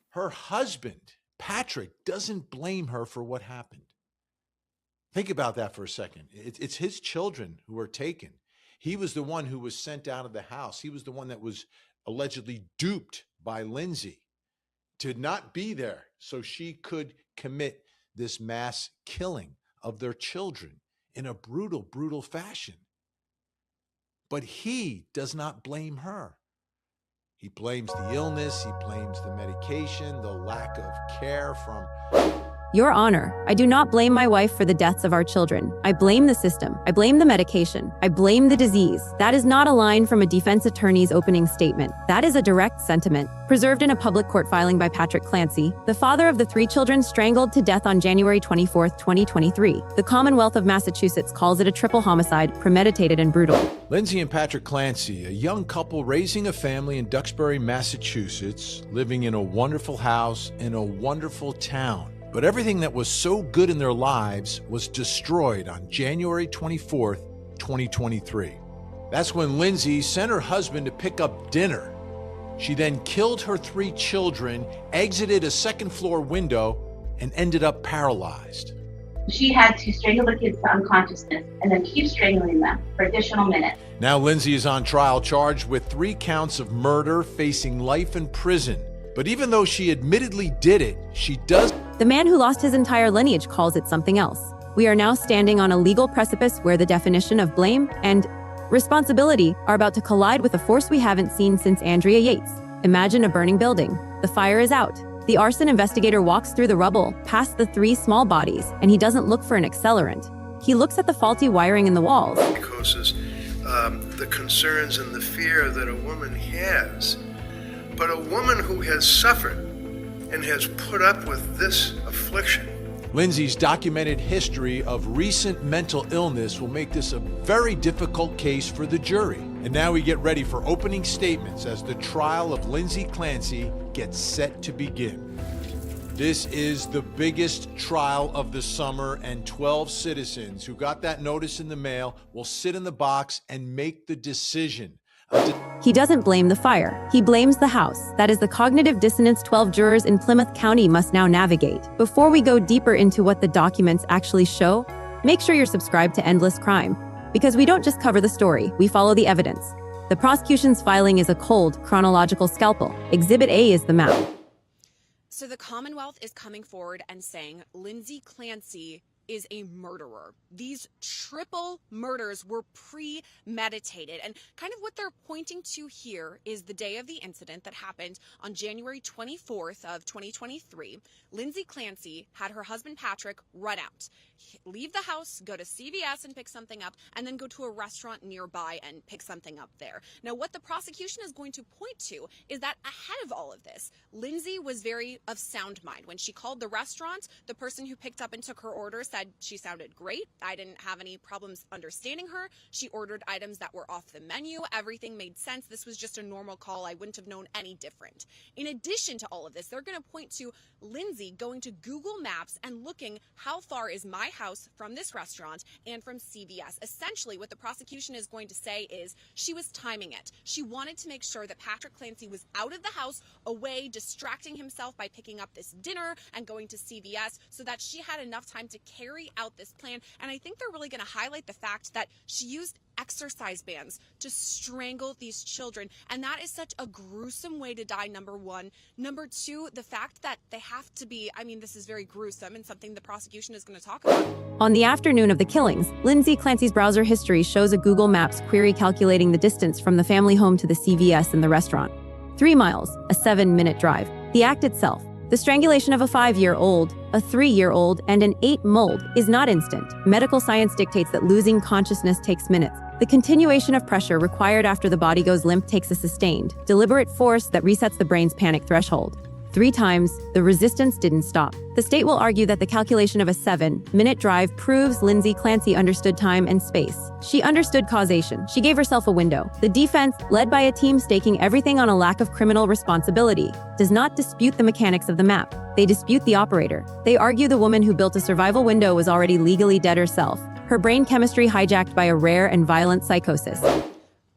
her husband, Patrick, doesn't blame her for what happened. Think about that for a second. It's his children who are taken. He was the one who was sent out of the house. He was the one that was allegedly duped by Lindsay to not be there so she could commit this mass killing of their children in a brutal, brutal fashion. But he does not blame her. He blames the illness, he blames the medication, the lack of care from... Your Honor, I do not blame my wife for the deaths of our children. I blame the system. I blame the medication. I blame the disease. That is not a line from a defense attorney's opening statement. That is a direct sentiment, preserved in a public court filing by Patrick Clancy, the father of the 3 children strangled to death on January 24, 2023. The Commonwealth of Massachusetts calls it a triple homicide, premeditated and brutal. Lindsay and Patrick Clancy, a young couple raising a family in Duxbury, Massachusetts, living in a wonderful house in a wonderful town. But everything that was so good in their lives was destroyed on January 24th, 2023. That's when Lindsay sent her husband to pick up dinner. She then killed her 3 children, exited a second-floor window, and ended up paralyzed. She had to strangle the kids to unconsciousness and then keep strangling them for additional minutes. Now Lindsay is on trial, charged with 3 counts of murder, facing life in prison. But even though she admittedly did it, she does... The man who lost his entire lineage calls it something else. We are now standing on a legal precipice where the definition of blame and responsibility are about to collide with a force we haven't seen since Andrea Yates. Imagine a burning building. The fire is out. The arson investigator walks through the rubble, past the 3 small bodies, and he doesn't look for an accelerant. He looks at the faulty wiring in the walls. Because the concerns and the fear that a woman has. But a woman who has suffered and has put up with this affliction. Lindsay's documented history of recent mental illness will make this a very difficult case for the jury. And now we get ready for opening statements as the trial of Lindsay Clancy gets set to begin. This is the biggest trial of the summer, and 12 citizens who got that notice in the mail will sit in the box and make the decision. He doesn't blame the fire. He blames the house. That is the cognitive dissonance 12 jurors in Plymouth County must now navigate. Before we go deeper into what the documents actually show, make sure you're subscribed to Endless Cryme, because we don't just cover the story, we follow the evidence. The prosecution's filing is a cold, chronological scalpel. Exhibit A is the map. So the Commonwealth is coming forward and saying Lindsay Clancy is a murderer. These triple murders were premeditated. And kind of what they're pointing to here is the day of the incident that happened on January 24th of 2023. Lindsay Clancy had her husband Patrick run out, leave the house, go to CVS and pick something up, and then go to a restaurant nearby and pick something up there. Now, what the prosecution is going to point to is that ahead of all of this, Lindsay was very of sound mind. When she called the restaurant, the person who picked up and took her order said she sounded great. I didn't have any problems understanding her. She ordered items that were off the menu. Everything made sense. This was just a normal call. I wouldn't have known any different. In addition to all of this, they're going to point to Lindsay going to Google Maps and looking how far is my house from this restaurant and from CVS. Essentially, what the prosecution is going to say is she was timing it. She wanted to make sure that Patrick Clancy was out of the house, away, distracting himself by picking up this dinner and going to CVS so that she had enough time to carry out this plan. And I think they're really going to highlight the fact that she used exercise bands to strangle these children. And that is such a gruesome way to die, number one. Number two, the fact that they have to be, I mean, this is very gruesome and something the prosecution is going to talk about. On the afternoon of the killings, Lindsay Clancy's browser history shows a Google Maps query calculating the distance from the family home to the CVS and the restaurant. 3 miles, a 7-minute drive. The act itself, the strangulation of a 5-year-old, a 3-year-old, and an 8-year-old is not instant. Medical science dictates that losing consciousness takes minutes. The continuation of pressure required after the body goes limp takes a sustained, deliberate force that resets the brain's panic threshold. 3 times, the resistance didn't stop. The state will argue that the calculation of a 7-minute drive proves Lindsay Clancy understood time and space. She understood causation. She gave herself a window. The defense, led by a team staking everything on a lack of criminal responsibility, does not dispute the mechanics of the map. They dispute the operator. They argue the woman who built a survival window was already legally dead herself, her brain chemistry hijacked by a rare and violent psychosis.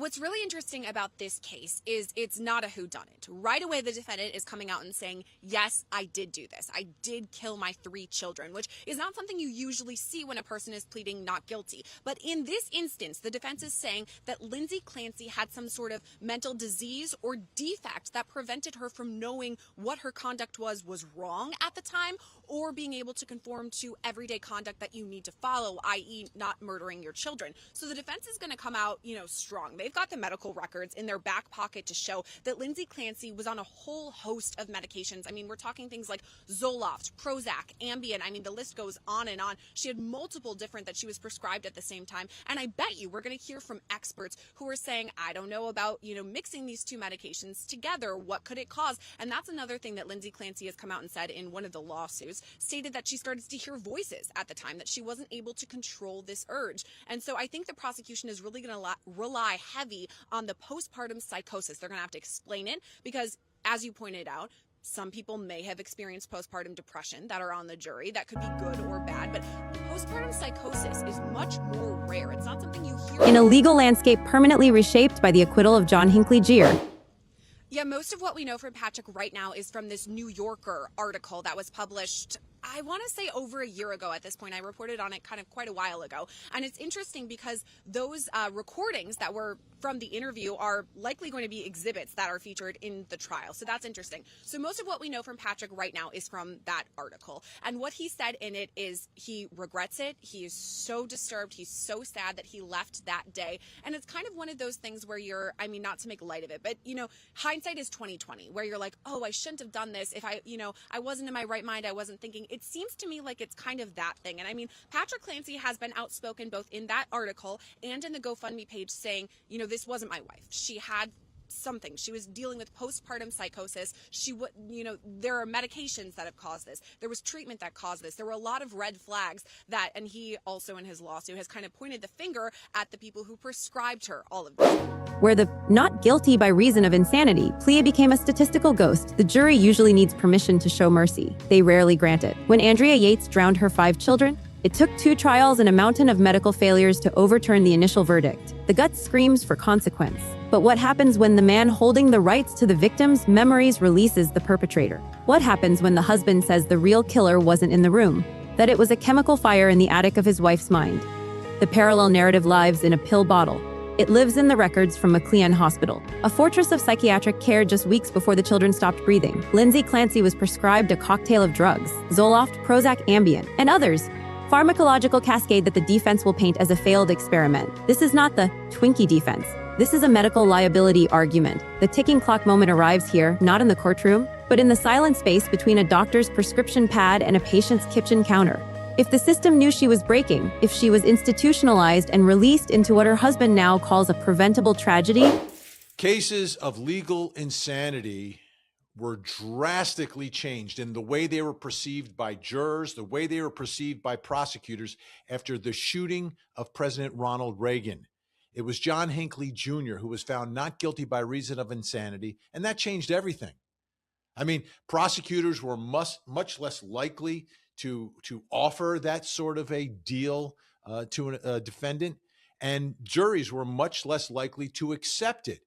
What's really interesting about this case is it's not a whodunit. Right away, the defendant is coming out and saying, yes, I did do this. I did kill my 3 children, which is not something you usually see when a person is pleading not guilty. But in this instance, the defense is saying that Lindsay Clancy had some sort of mental disease or defect that prevented her from knowing what her conduct was wrong at the time, or being able to conform to everyday conduct that you need to follow, i.e. not murdering your children. So the defense is going to come out, strong. They've got the medical records in their back pocket to show that Lindsay Clancy was on a whole host of medications. I mean, we're talking things like Zoloft, Prozac, Ambien. I mean, the list goes on and on. She had multiple different that she was prescribed at the same time. And I bet you we're going to hear from experts who are saying, I don't know about, mixing these 2 medications together. What could it cause? And that's another thing that Lindsay Clancy has come out and said in one of the lawsuits, stated that she started to hear voices at the time, that she wasn't able to control this urge. And so I think the prosecution is really going to rely heavy on the postpartum psychosis. They're going to have to explain it because, as you pointed out, some people may have experienced postpartum depression that are on the jury. That could be good or bad, but postpartum psychosis is much more rare. It's not something you hear. In a legal landscape permanently reshaped by the acquittal of John Hinckley Jr. Yeah, most of what we know from Patrick right now is from this New Yorker article that was published, I want to say over a year ago at this point. I reported on it kind of quite a while ago. And it's interesting because those recordings that were from the interview are likely going to be exhibits that are featured in the trial. So that's interesting. So most of what we know from Patrick right now is from that article. And what he said in it is he regrets it. He is so disturbed. He's so sad that he left that day. And it's kind of one of those things where not to make light of it, but, hindsight is 20/20, where you're like, oh, I shouldn't have done this. If I wasn't in my right mind, I wasn't thinking. It seems to me like it's kind of that thing. And I mean, Patrick Clancy has been outspoken both in that article and in the GoFundMe page saying, this wasn't my wife. She had something. She was dealing with postpartum psychosis. There are medications that have caused this. There was treatment that caused this. There were a lot of red flags and he also in his lawsuit has kind of pointed the finger at the people who prescribed her all of this. Where the not guilty by reason of insanity plea became a statistical ghost, the jury usually needs permission to show mercy. They rarely grant it. When Andrea Yates drowned her 5 children, it took 2 trials and a mountain of medical failures to overturn the initial verdict. The gut screams for consequence. But what happens when the man holding the rights to the victim's memories releases the perpetrator? What happens when the husband says the real killer wasn't in the room, that it was a chemical fire in the attic of his wife's mind? The parallel narrative lives in a pill bottle. It lives in the records from McLean Hospital, a fortress of psychiatric care just weeks before the children stopped breathing. Lindsay Clancy was prescribed a cocktail of drugs, Zoloft, Prozac, Ambien, and others. Pharmacological cascade that the defense will paint as a failed experiment. This is not the Twinkie defense. This is a medical liability argument. The ticking clock moment arrives here, not in the courtroom, but in the silent space between a doctor's prescription pad and a patient's kitchen counter. If the system knew she was breaking, if she was institutionalized and released into what her husband now calls a preventable tragedy. Cases of legal insanity were drastically changed in the way they were perceived by jurors, the way they were perceived by prosecutors after the shooting of President Ronald Reagan. It was John Hinckley Jr. who was found not guilty by reason of insanity, and that changed everything. I mean, prosecutors were much less likely to offer that sort of a deal to a defendant, and juries were much less likely to accept it.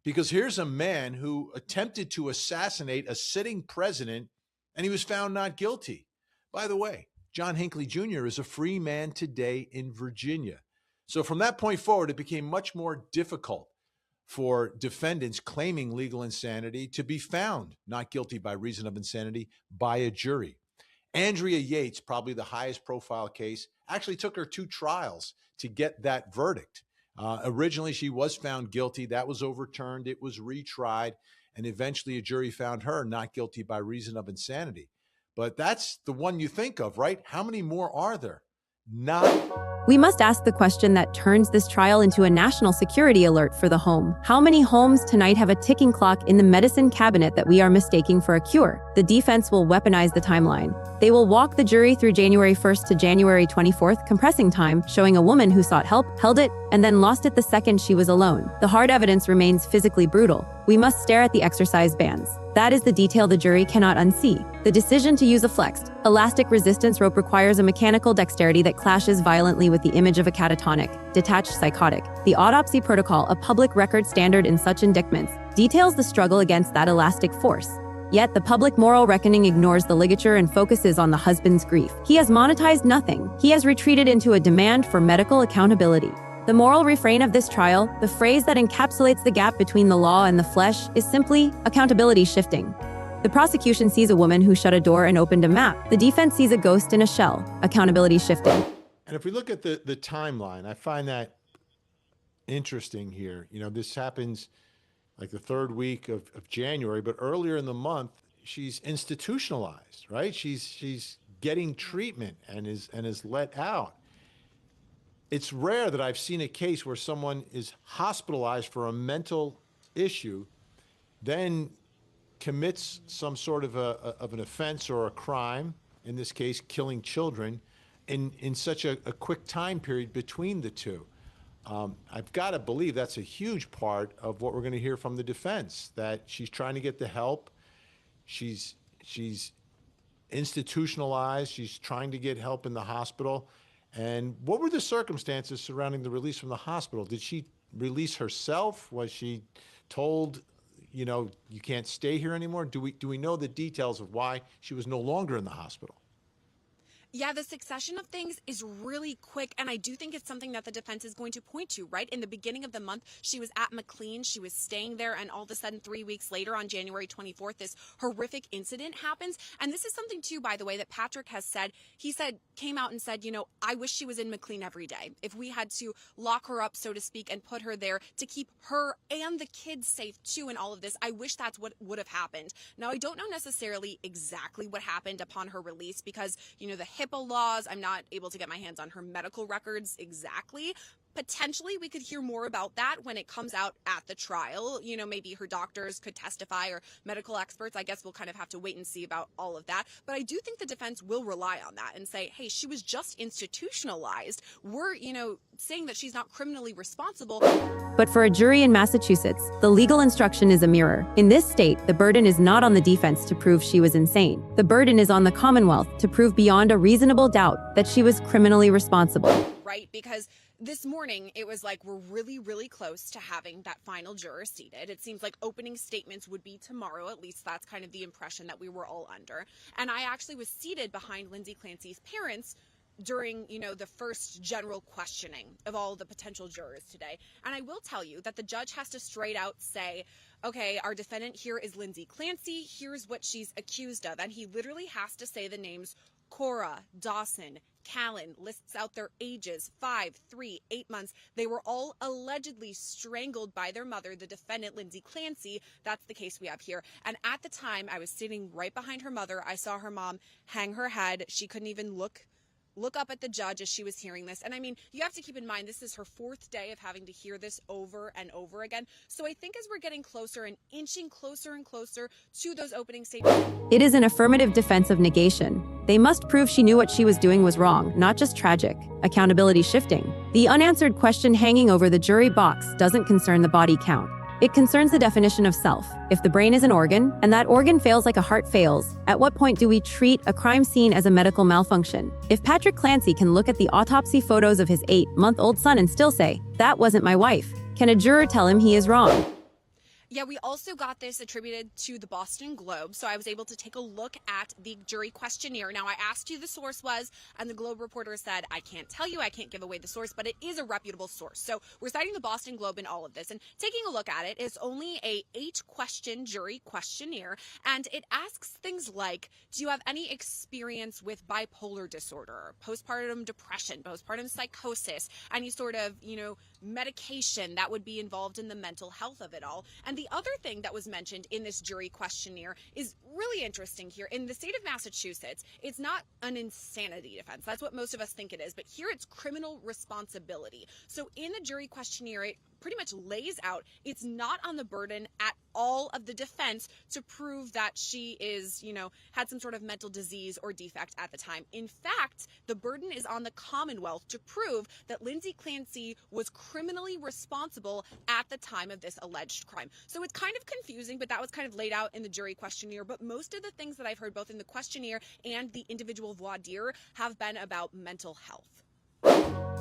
Because here's a man who attempted to assassinate a sitting president, and he was found not guilty. By the way, John Hinckley Jr. is a free man today in Virginia. So from that point forward, it became much more difficult for defendants claiming legal insanity to be found not guilty by reason of insanity by a jury. Andrea Yates, probably the highest profile case, actually took her 2 trials to get that verdict. Originally, she was found guilty. That was overturned. It was retried. And eventually a jury found her not guilty by reason of insanity. But that's the one you think of, right? How many more are there? Not. We must ask the question that turns this trial into a national security alert for the home. How many homes tonight have a ticking clock in the medicine cabinet that we are mistaking for a cure? The defense will weaponize the timeline. They will walk the jury through January 1st to January 24th, compressing time, showing a woman who sought help, held it, and and then lost it the second she was alone. The hard evidence remains physically brutal. We must stare at the exercise bands. That is the detail the jury cannot unsee. The decision to use a flexed, elastic resistance rope requires a mechanical dexterity that clashes violently with the image of a catatonic, detached psychotic. The autopsy protocol, a public record standard in such indictments, details the struggle against that elastic force. Yet the public moral reckoning ignores the ligature and focuses on the husband's grief. He has monetized nothing. He has retreated into a demand for medical accountability. The moral refrain of this trial, the phrase that encapsulates the gap between the law and the flesh, is simply accountability shifting. The prosecution sees a woman who shut a door and opened a map. The defense sees a ghost in a shell. Accountability shifting. And if we look at the timeline, I find that interesting here. You know, this happens like the third week of January, but earlier in the month, she's institutionalized, right? She's getting treatment and is let out. It's rare that I've seen a case where someone is hospitalized for a mental issue, then commits some sort of an offense or a crime, in this case, killing children, in such a quick time period between the two. I've got to believe that's a huge part of what we're going to hear from the defense, that she's trying to get the help. She's institutionalized. She's trying to get help in the hospital. And what were the circumstances surrounding the release from the hospital? Did she release herself? Was she told, you know, you can't stay here anymore? Do we know the details of why she was no longer in the hospital? Yeah, the succession of things is really quick, and I do think it's something that the defense is going to point to, right? In the beginning of the month, she was at McLean, she was staying there, and all of a sudden 3 weeks later on January 24th, this horrific incident happens. And this is something too, by the way, that Patrick has said. He came out and said, you know, I wish she was in McLean every day. If we had to lock her up, so to speak, and put her there to keep her and the kids safe too in all of this, I wish that's what would have happened. Now, I don't know necessarily exactly what happened upon her release because, you know, the HIPAA laws, I'm not able to get my hands on her medical records exactly. Potentially, we could hear more about that when it comes out at the trial. You know, maybe her doctors could testify or medical experts. I guess we'll kind of have to wait and see about all of that. But I do think the defense will rely on that and say, hey, she was just institutionalized. We're, you know, saying that she's not criminally responsible. But for a jury in Massachusetts, the legal instruction is a mirror. In this state, the burden is not on the defense to prove she was insane. The burden is on the Commonwealth to prove beyond a reasonable doubt that she was criminally responsible. Right, because this morning, it was like we're really, really close to having that final juror seated. It seems like opening statements would be tomorrow. At least that's kind of the impression that we were all under. And I actually was seated behind Lindsay Clancy's parents during, you know, the first general questioning of all the potential jurors today. And I will tell you that the judge has to straight out say, okay, our defendant here is Lindsay Clancy. Here's what she's accused of. And he literally has to say the names Cora, Dawson, Callan, lists out their ages, 5, 3, 8 months. They were all allegedly strangled by their mother, the defendant, Lindsay Clancy. That's the case we have here. And at the time, I was sitting right behind her mother. I saw her mom hang her head. She couldn't even look up at the judge as she was hearing this. And I mean, you have to keep in mind, this is her 4th day of having to hear this over and over again. So I think as we're getting closer and inching closer and closer to those opening statements. It is an affirmative defense of negation. They must prove she knew what she was doing was wrong, not just tragic. Accountability shifting. The unanswered question hanging over the jury box doesn't concern the body count. It concerns the definition of self. If the brain is an organ, and that organ fails like a heart fails, at what point do we treat a crime scene as a medical malfunction? If Patrick Clancy can look at the autopsy photos of his 8-month-old son and still say, that wasn't my wife, can a juror tell him he is wrong? Yeah, we also got this attributed to the Boston Globe, so I was able to take a look at the jury questionnaire. Now, I asked who the source was, and the Globe reporter said, I can't tell you, I can't give away the source, but it is a reputable source. So we're citing the Boston Globe in all of this, and taking a look at it, it's only a 8-question jury questionnaire, and it asks things like, do you have any experience with bipolar disorder, postpartum depression, postpartum psychosis, any sort of, you know, medication that would be involved in the mental health of it all? And the other thing that was mentioned in this jury questionnaire is really interesting here. In the state of Massachusetts, it's not an insanity defense. That's what most of us think it is. But here it's criminal responsibility. So in the jury questionnaire, it pretty much lays out it's not on the burden at all of the defense to prove that she is, had some sort of mental disease or defect at the time. In fact, the burden is on the Commonwealth to prove that Lindsay Clancy was criminally responsible at the time of this alleged crime. So it's kind of confusing, but that was kind of laid out in the jury questionnaire. But most of the things that I've heard both in the questionnaire and the individual voir dire have been about mental health.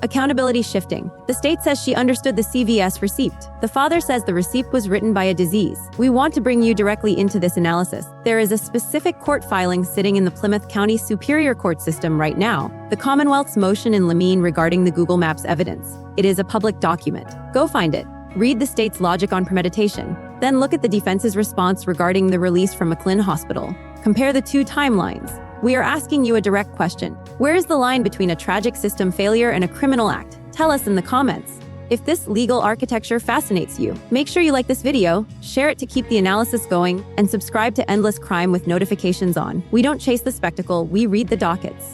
Accountability shifting. The state says she understood the CVS receipt. The father says the receipt was written by a disease. We want to bring you directly into this analysis. There is a specific court filing sitting in the Plymouth County Superior Court system right now, the Commonwealth's motion in Lemeen regarding the Google Maps evidence. It is a public document. Go find it. Read the state's logic on premeditation. Then look at the defense's response regarding the release from McLean Hospital. Compare the two timelines. We are asking you a direct question. Where is the line between a tragic system failure and a criminal act? Tell us in the comments. If this legal architecture fascinates you, make sure you like this video, share it to keep the analysis going, and subscribe to Endless Crime with notifications on. We don't chase the spectacle, we read the dockets.